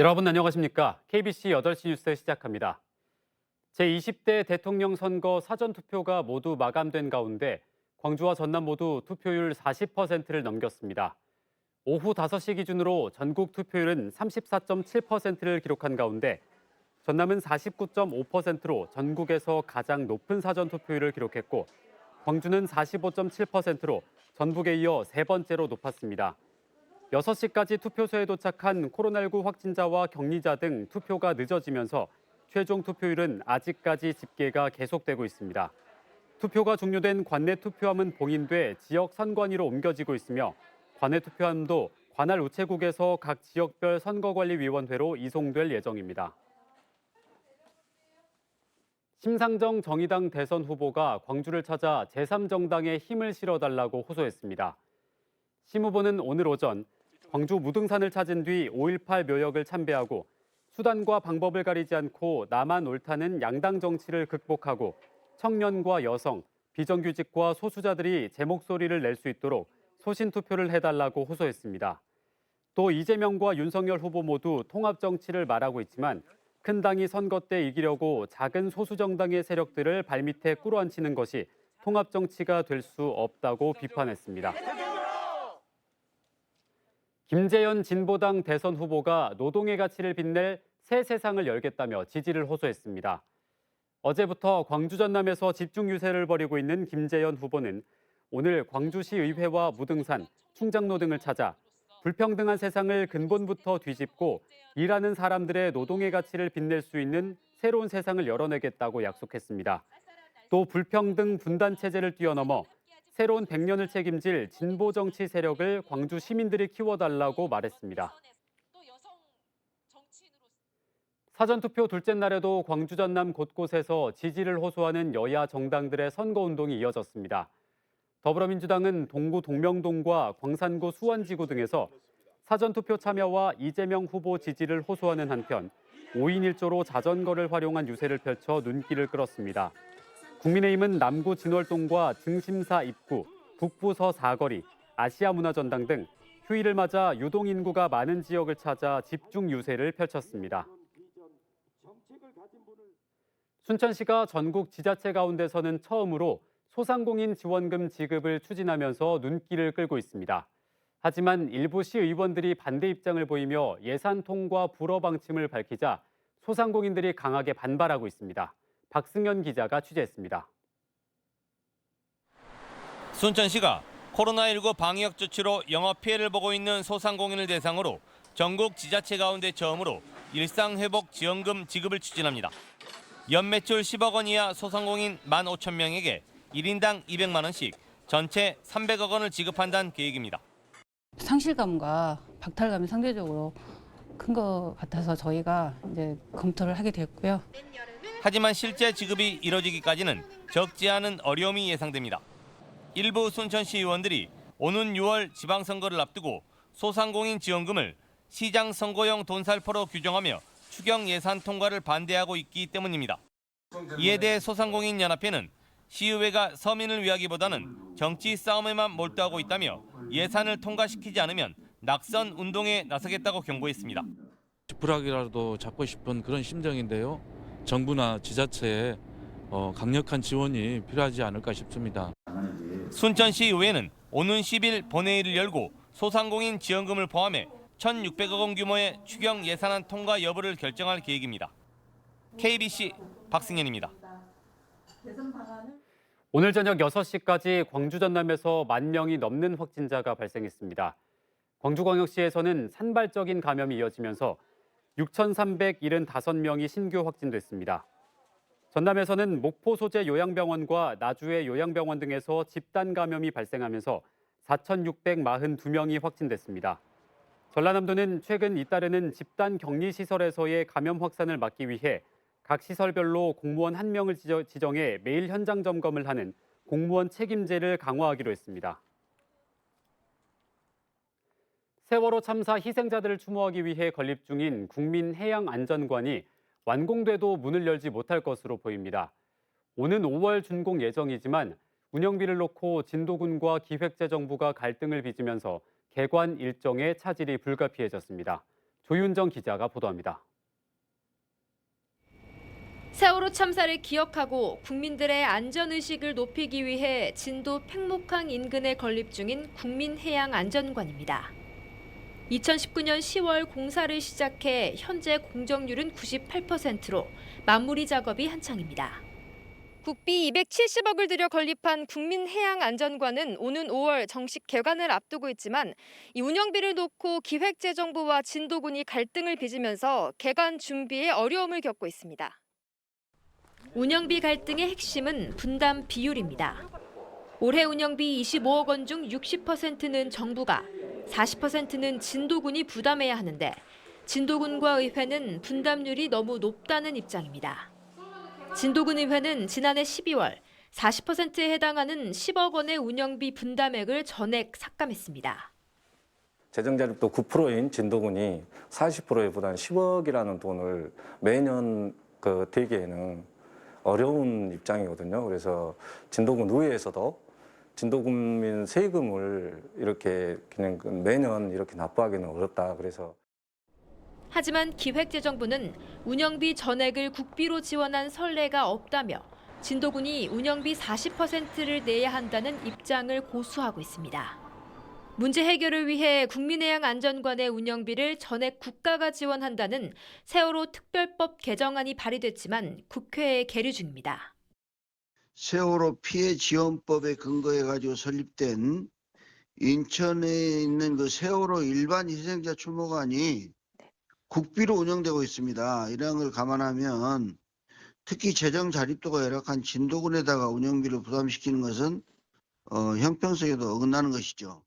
여러분 안녕하십니까? KBC 8시 뉴스 시작합니다. 제20대 대통령 선거 사전투표가 모두 마감된 가운데 광주와 전남 모두 투표율 40%를 넘겼습니다. 오후 5시 기준으로 전국 투표율은 34.7%를 기록한 가운데 전남은 49.5%로 전국에서 가장 높은 사전투표율을 기록했고 광주는 45.7%로 전북에 이어 세 번째로 높았습니다. 6시까지 투표소에 도착한 코로나19 확진자와 격리자 등 투표가 늦어지면서 최종 투표율은 아직까지 집계가 계속되고 있습니다. 투표가 종료된 관내 투표함은 봉인돼 지역 선관위로 옮겨지고 있으며 관내 투표함도 관할 우체국에서 각 지역별 선거관리위원회로 이송될 예정입니다. 심상정 정의당 대선 후보가 광주를 찾아 제3정당에 힘을 실어달라고 호소했습니다. 심 후보는 오늘 오전 광주 무등산을 찾은 뒤 5.18 묘역을 참배하고 수단과 방법을 가리지 않고 나만 옳다는 양당 정치를 극복하고 청년과 여성, 비정규직과 소수자들이 제 목소리를 낼 수 있도록 소신 투표를 해달라고 호소했습니다. 또 이재명과 윤석열 후보 모두 통합 정치를 말하고 있지만 큰 당이 선거 때 이기려고 작은 소수 정당의 세력들을 발밑에 끌어안치는 것이 통합 정치가 될 수 없다고 비판했습니다. 김재현 진보당 대선 후보가 노동의 가치를 빛낼 새 세상을 열겠다며 지지를 호소했습니다. 어제부터 광주 전남에서 집중 유세를 벌이고 있는 김재현 후보는 오늘 광주시 의회와 무등산, 충장로 등을 찾아 불평등한 세상을 근본부터 뒤집고 일하는 사람들의 노동의 가치를 빛낼 수 있는 새로운 세상을 열어내겠다고 약속했습니다. 또 불평등 분단 체제를 뛰어넘어 새로운 100년을 책임질 진보 정치 세력을 광주 시민들이 키워달라고 말했습니다. 사전투표 둘째 날에도 광주 전남 곳곳에서 지지를 호소하는 여야 정당들의 선거운동이 이어졌습니다. 더불어민주당은 동구 동명동과 광산구 수원지구 등에서 사전투표 참여와 이재명 후보 지지를 호소하는 한편 5인 1조로 자전거를 활용한 유세를 펼쳐 눈길을 끌었습니다. 국민의힘은 남구 진월동과 증심사 입구, 북부서 사거리, 아시아문화전당 등 휴일을 맞아 유동인구가 많은 지역을 찾아 집중 유세를 펼쳤습니다. 순천시가 전국 지자체 가운데서는 처음으로 소상공인 지원금 지급을 추진하면서 눈길을 끌고 있습니다. 하지만 일부 시의원들이 반대 입장을 보이며 예산 통과 불허 방침을 밝히자 소상공인들이 강하게 반발하고 있습니다. 박승현 기자가 취재했습니다. 순천시가 코로나19 방역 조치로 영업 피해를 보고 있는 소상공인을 대상으로 전국 지자체 가운데 처음으로 일상회복 지원금 지급을 추진합니다. 연매출 10억 원 이하 소상공인 15,000명에게 1인당 200만 원씩 전체 300억 원을 지급한다는 계획입니다. 상실감과 박탈감이 상대적으로 큰 것 같아서 저희가 이제 검토를 하게 됐고요. 하지만 실제 지급이 이뤄지기까지는 적지 않은 어려움이 예상됩니다. 일부 순천시 의원들이 오는 6월 지방선거를 앞두고 소상공인 지원금을 시장 선거용 돈살포로 규정하며 추경 예산 통과를 반대하고 있기 때문입니다. 이에 대해 소상공인연합회는 시의회가 서민을 위하기보다는 정치 싸움에만 몰두하고 있다며 예산을 통과시키지 않으면 낙선 운동에 나서겠다고 경고했습니다. 지푸라기라도 잡고 싶은 그런 심정인데요. 정부나 지자체에 강력한 지원이 필요하지 않을까 싶습니다. 순천시 의회는 오는 10일 본회의를 열고 소상공인 지원금을 포함해 1,600억 원 규모의 추경 예산안 통과 여부를 결정할 계획입니다. KBC 박승현입니다. 오늘 저녁 6시까지 광주 전남에서 10,000명이 넘는 확진자가 발생했습니다. 광주광역시에서는 산발적인 감염이 이어지면서 6,375명이 신규 확진됐습니다. 전남에서는 목포 소재 요양병원과 나주의 요양병원 등에서 집단 감염이 발생하면서 4,642명이 확진됐습니다. 전라남도는 최근 잇따르는 집단 격리 시설에서의 감염 확산을 막기 위해 각 시설별로 공무원 1명을 지정해 매일 현장 점검을 하는 공무원 책임제를 강화하기로 했습니다. 세월호 참사 희생자들을 추모하기 위해 건립 중인 국민해양안전관이 완공돼도 문을 열지 못할 것으로 보입니다. 오는 5월 준공 예정이지만 운영비를 놓고 진도군과 기획재정부가 갈등을 빚으면서 개관 일정에 차질이 불가피해졌습니다. 조윤정 기자가 보도합니다. 세월호 참사를 기억하고 국민들의 안전의식을 높이기 위해 진도 팽목항 인근에 건립 중인 국민해양안전관입니다. 2019년 10월 공사를 시작해 현재 공정률은 98%로 마무리 작업이 한창입니다. 국비 270억을 들여 건립한 국민해양안전관은 오는 5월 정식 개관을 앞두고 있지만 이 운영비를 놓고 기획재정부와 진도군이 갈등을 빚으면서 개관 준비에 어려움을 겪고 있습니다. 운영비 갈등의 핵심은 분담 비율입니다. 올해 운영비 25억 원 중 60%는 정부가, 40%는 진도군이 부담해야 하는데 진도군과 의회는 분담률이 너무 높다는 입장입니다. 진도군 의회는 지난해 12월 40%에 해당하는 10억 원의 운영비 분담액을 전액 삭감했습니다. 재정자립도 9%인 진도군이 40%에 보단 10억이라는 돈을 매년 대기에는 어려운 입장이거든요. 그래서 진도군 의회에서도 진도군민 세금을 이렇게 그냥 매년 이렇게 납부하기는 어렵다. 그래서 하지만 기획재정부는 운영비 전액을 국비로 지원한 선례가 없다며 진도군이 운영비 40%를 내야 한다는 입장을 고수하고 있습니다. 문제 해결을 위해 국민해양안전관의 운영비를 전액 국가가 지원한다는 세월호 특별법 개정안이 발의됐지만 국회에 계류 중입니다. 세월호 피해 지원법에 근거해 가지고 설립된 인천에 있는 그 세월호 일반 희생자 추모관이 국비로 운영되고 있습니다. 이런 걸 감안하면 특히 재정 자립도가 열악한 진도군에다가 운영비를 부담시키는 것은 형평성에도 어긋나는 것이죠.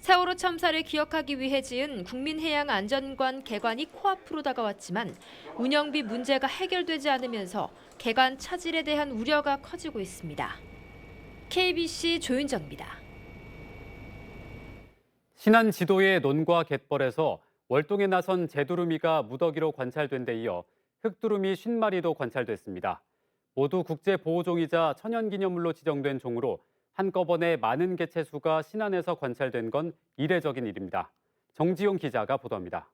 세월호 참사를 기억하기 위해 지은 국민해양안전관 개관이 코앞으로 다가왔지만 운영비 문제가 해결되지 않으면서 개관 차질에 대한 우려가 커지고 있습니다. KBC 조윤정입니다. 신안 지도의 논과 갯벌에서 월동에 나선 제두루미가 무더기로 관찰된 데 이어 흑두루미 50마리도 관찰됐습니다. 모두 국제보호종이자 천연기념물로 지정된 종으로 한꺼번에 많은 개체수가 신안에서 관찰된 건 이례적인 일입니다. 정지용 기자가 보도합니다.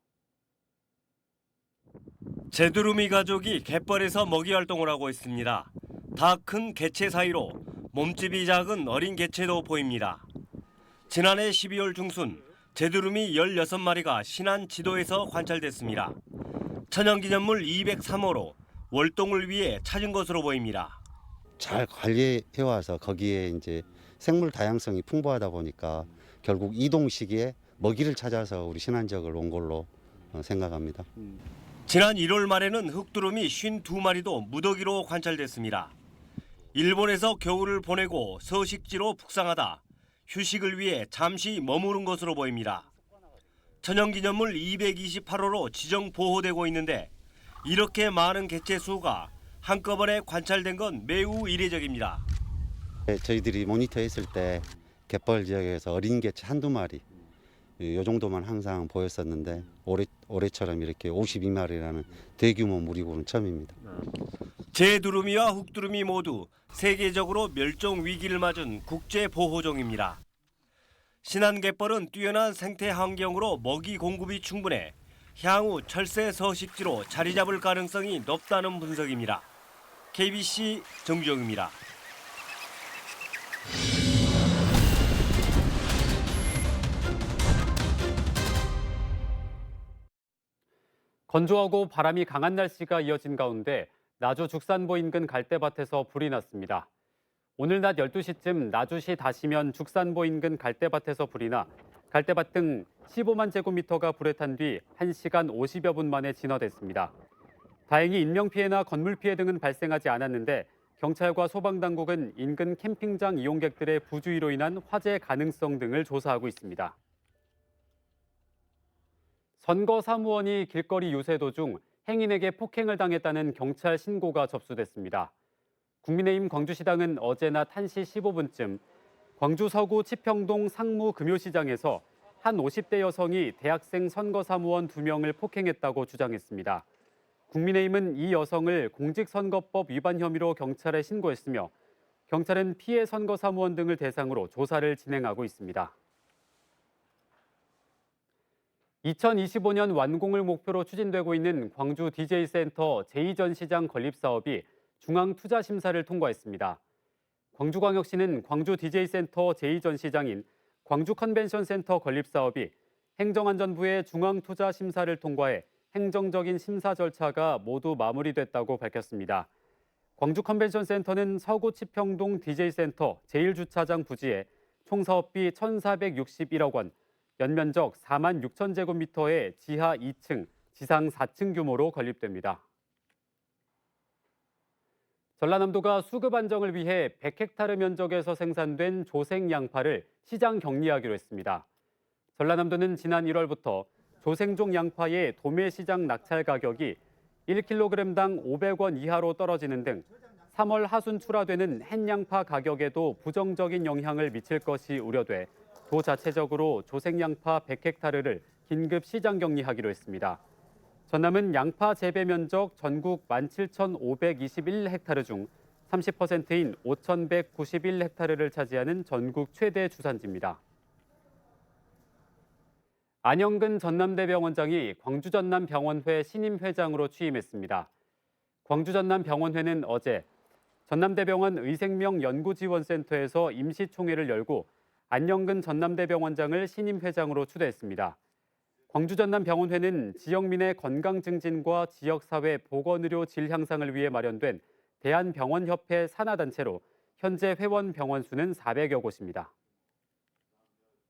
제두루미 가족이 갯벌에서 먹이 활동을 하고 있습니다. 다 큰 개체 사이로 몸집이 작은 어린 개체도 보입니다. 지난해 12월 중순 제두루미 16마리가 신안 지도에서 관찰됐습니다. 천연기념물 203호로 월동을 위해 찾은 것으로 보입니다. 잘 관리해와서 거기에 이제 생물 다양성이 풍부하다 보니까 결국 이동 시기에 먹이를 찾아서 우리 신안 지역을 온 걸로 생각합니다. 지난 1월 말에는 흑두루미 52마리도 무더기로 관찰됐습니다. 일본에서 겨울을 보내고 서식지로 북상하다 휴식을 위해 잠시 머무른 것으로 보입니다. 천연기념물 228호로 지정 보호되고 있는데 이렇게 많은 개체 수가 한꺼번에 관찰된 건 매우 이례적입니다. 저희들이 모니터했을 때 갯벌 지역에서 어린 개체 한두 마리 이 정도만 항상 보였었는데 올해처럼 이렇게 52마리라는 대규모 무리고는 처음입니다. 제두루미와 흑두루미 모두 세계적으로 멸종 위기를 맞은 국제보호종입니다. 신안 갯벌은 뛰어난 생태 환경으로 먹이 공급이 충분해 향후 철새 서식지로 자리 잡을 가능성이 높다는 분석입니다. KBC 정주영입니다. 건조하고 바람이 강한 날씨가 이어진 가운데 나주 죽산보 인근 갈대밭에서 불이 났습니다. 오늘 낮 12시쯤 나주시 다시면 죽산보 인근 갈대밭에서 불이 나 갈대밭 등 15만 제곱미터가 불에 탄 뒤 1시간 50여 분 만에 진화됐습니다. 다행히 인명피해나 건물피해 등은 발생하지 않았는데 경찰과 소방당국은 인근 캠핑장 이용객들의 부주의로 인한 화재 가능성 등을 조사하고 있습니다. 선거 사무원이 길거리 유세 도중 행인에게 폭행을 당했다는 경찰 신고가 접수됐습니다. 국민의힘 광주시당은 어제 낮 1시 15분쯤 광주 서구 치평동 상무 금요시장에서 한 50대 여성이 대학생 선거 사무원 2명을 폭행했다고 주장했습니다. 국민의힘은 이 여성을 공직선거법 위반 혐의로 경찰에 신고했으며 경찰은 피해 선거 사무원 등을 대상으로 조사를 진행하고 있습니다. 2025년 완공을 목표로 추진되고 있는 광주 DJ센터 제2전시장 건립 사업이 중앙투자심사를 통과했습니다. 광주광역시는 광주 DJ센터 제2전시장인 광주컨벤션센터 건립 사업이 행정안전부의 중앙투자심사를 통과해 행정적인 심사 절차가 모두 마무리됐다고 밝혔습니다. 광주컨벤션센터는 서구 치평동 DJ센터 제1주차장 부지에 총 사업비 1,461억 원, 연면적 4만 6천 제곱미터의 지하 2층, 지상 4층 규모로 건립됩니다. 전라남도가 수급 안정을 위해 100헥타르 면적에서 생산된 조생 양파를 시장 격리하기로 했습니다. 전라남도는 지난 1월부터 조생종 양파의 도매 시장 낙찰 가격이 1kg당 500원 이하로 떨어지는 등 3월 하순 출하되는 햇양파 가격에도 부정적인 영향을 미칠 것이 우려돼 도 자체적으로 조생양파 100헥타르를 긴급 시장 격리하기로 했습니다. 전남은 양파 재배 면적 전국 17,521헥타르 중 30%인 5,191헥타르를 차지하는 전국 최대 주산지입니다. 안영근 전남대병원장이 광주전남병원회 신임 회장으로 취임했습니다. 광주전남병원회는 어제 전남대병원 의생명연구지원센터에서 임시총회를 열고 안영근 전남대병원장을 신임 회장으로 추대했습니다. 광주전남병원회는 지역민의 건강 증진과 지역사회 보건의료 질 향상을 위해 마련된 대한병원협회 산하단체로 현재 회원 병원 수는 400여 곳입니다.